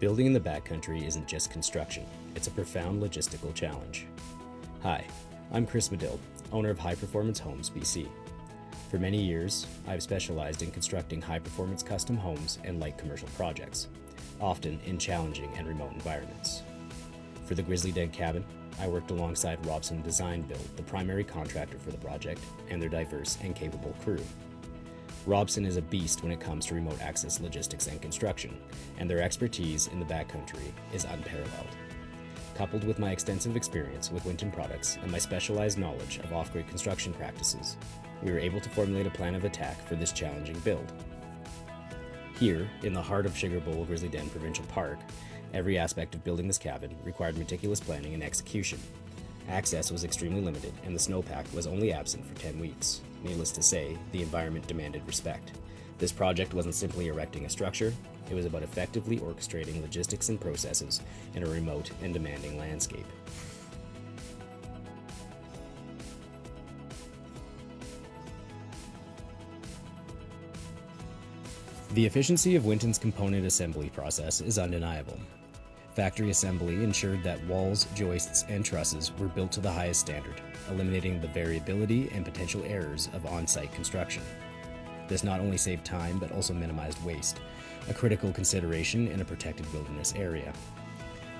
Building in the backcountry isn't just construction, it's a profound logistical challenge. Hi, I'm Chris Madill, owner of 𝗏𝗵𝗵 𝗪𝗏𝗵 𝗂𝗏. For many years, I've specialized in constructing high-performance custom homes and light commercial projects, often in challenging and remote environments. For the Grizzly Den Cabin, I worked alongside 𝗏𝗏𝗵𝗵 Design Build, the primary contractor for the project, and their diverse and capable crew. 𝗏𝗏𝗵𝗵 is a beast when it comes to remote access logistics and construction, and their expertise in the backcountry is unparalleled. Coupled with my extensive experience with Winton products and my specialized knowledge of off-grid construction practices, we were able to formulate a plan of attack for this challenging build. Here, in the heart of 𝗥𝗏𝗏 Grizzly Den Provincial Park, every aspect of building this cabin required meticulous planning and execution. Access was extremely limited, and the snowpack was only absent for 10 weeks. Needless to say, the environment demanded respect. This project wasn't simply erecting a structure, it was about effectively orchestrating logistics and processes in a remote and demanding landscape. The efficiency of Winton's component assembly process is undeniable. Factory assembly ensured that walls, joists, and trusses were built to the highest standard, eliminating the variability and potential errors of on-site construction. This not only saved time but also minimized waste, a critical consideration in a protected wilderness area.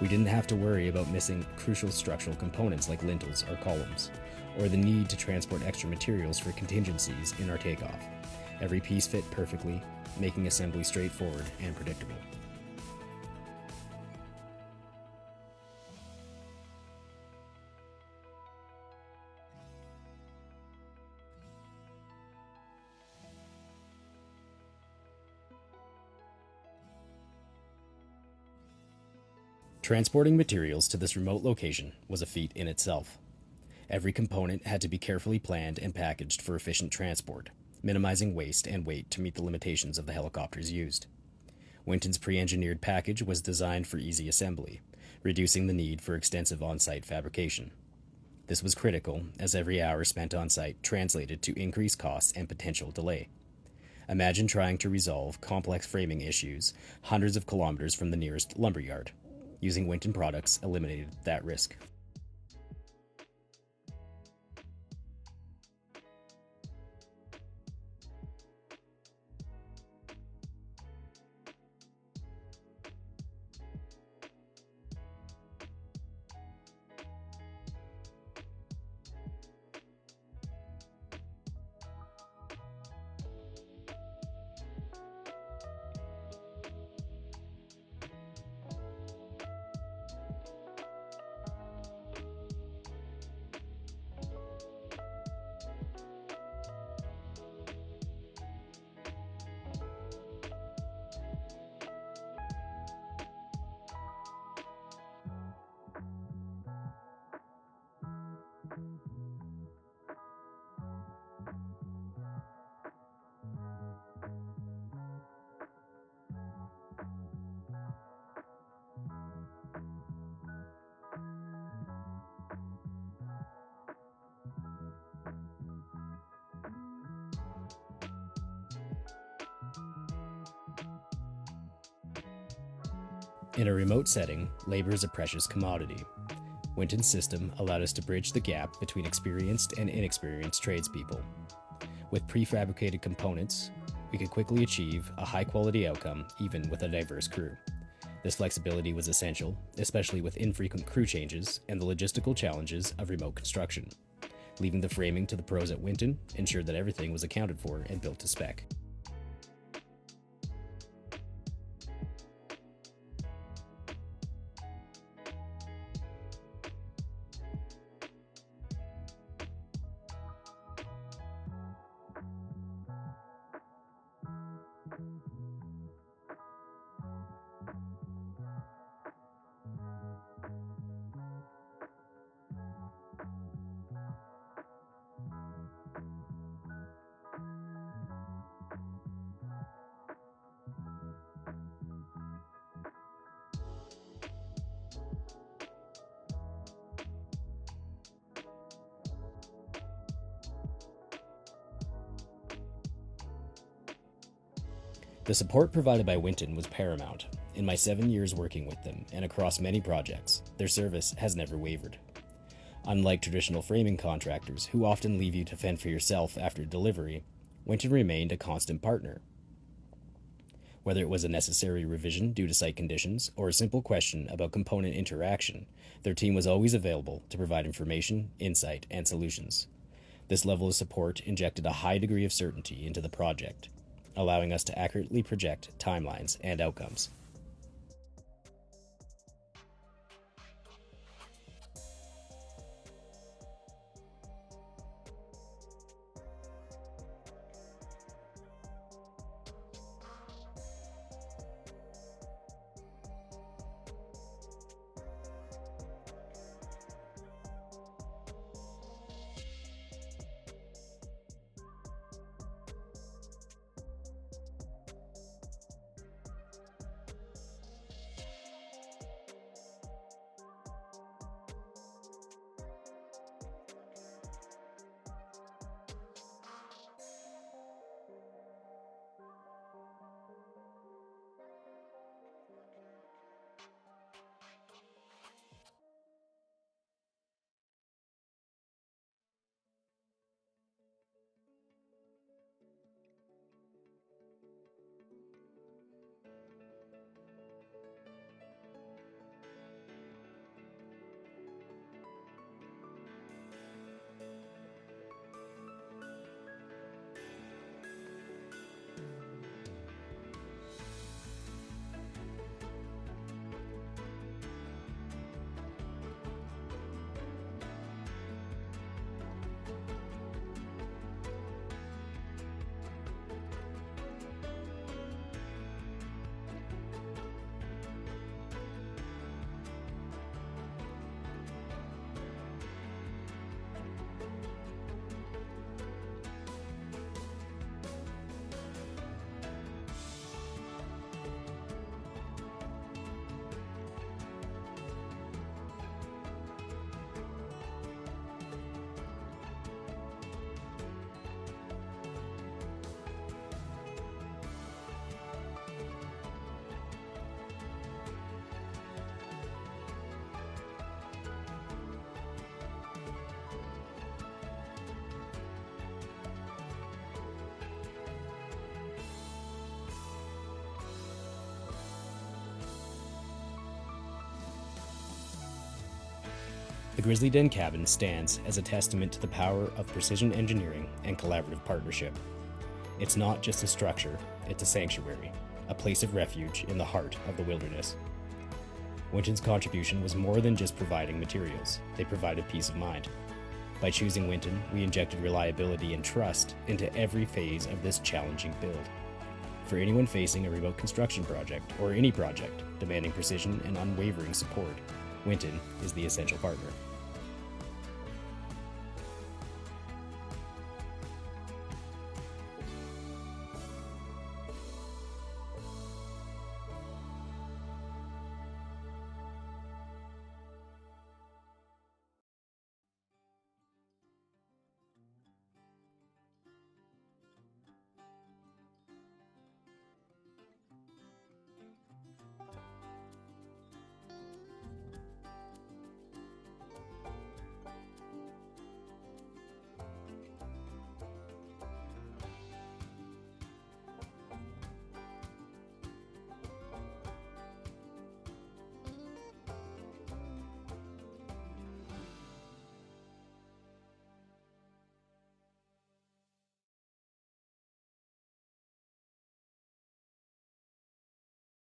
We didn't have to worry about missing crucial structural components like lintels or columns, or the need to transport extra materials for contingencies in our takeoff. Every piece fit perfectly, making assembly straightforward and predictable. Transporting materials to this remote location was a feat in itself. Every component had to be carefully planned and packaged for efficient transport, minimizing waste and weight to meet the limitations of the helicopters used. Winton's pre-engineered package was designed for easy assembly, reducing the need for extensive on-site fabrication. This was critical, as every hour spent on-site translated to increased costs and potential delay. Imagine trying to resolve complex framing issues hundreds of kilometers from the nearest lumber yard. Using Winton products eliminated that risk. In a remote setting, labor is a precious commodity. Winton's system allowed us to bridge the gap between experienced and inexperienced tradespeople. With prefabricated components, we could quickly achieve a high-quality outcome even with a diverse crew. This flexibility was essential, especially with infrequent crew changes and the logistical challenges of remote construction. Leaving the framing to the pros at Winton ensured that everything was accounted for and built to spec. The support provided by Winton was paramount. In my 7 years working with them and across many projects, their service has never wavered. Unlike traditional framing contractors who often leave you to fend for yourself after delivery, Winton remained a constant partner. Whether it was a necessary revision due to site conditions or a simple question about component interaction, their team was always available to provide information, insight, and solutions. This level of support injected a high degree of certainty into the project, allowing us to accurately project timelines and outcomes. The Grizzly Den Cabin stands as a testament to the power of precision engineering and collaborative partnership. It's not just a structure, it's a sanctuary, a place of refuge in the heart of the wilderness. Winton's contribution was more than just providing materials, they provided peace of mind. By choosing Winton, we injected reliability and trust into every phase of this challenging build. For anyone facing a remote construction project or any project demanding precision and unwavering support, Winton is the essential partner.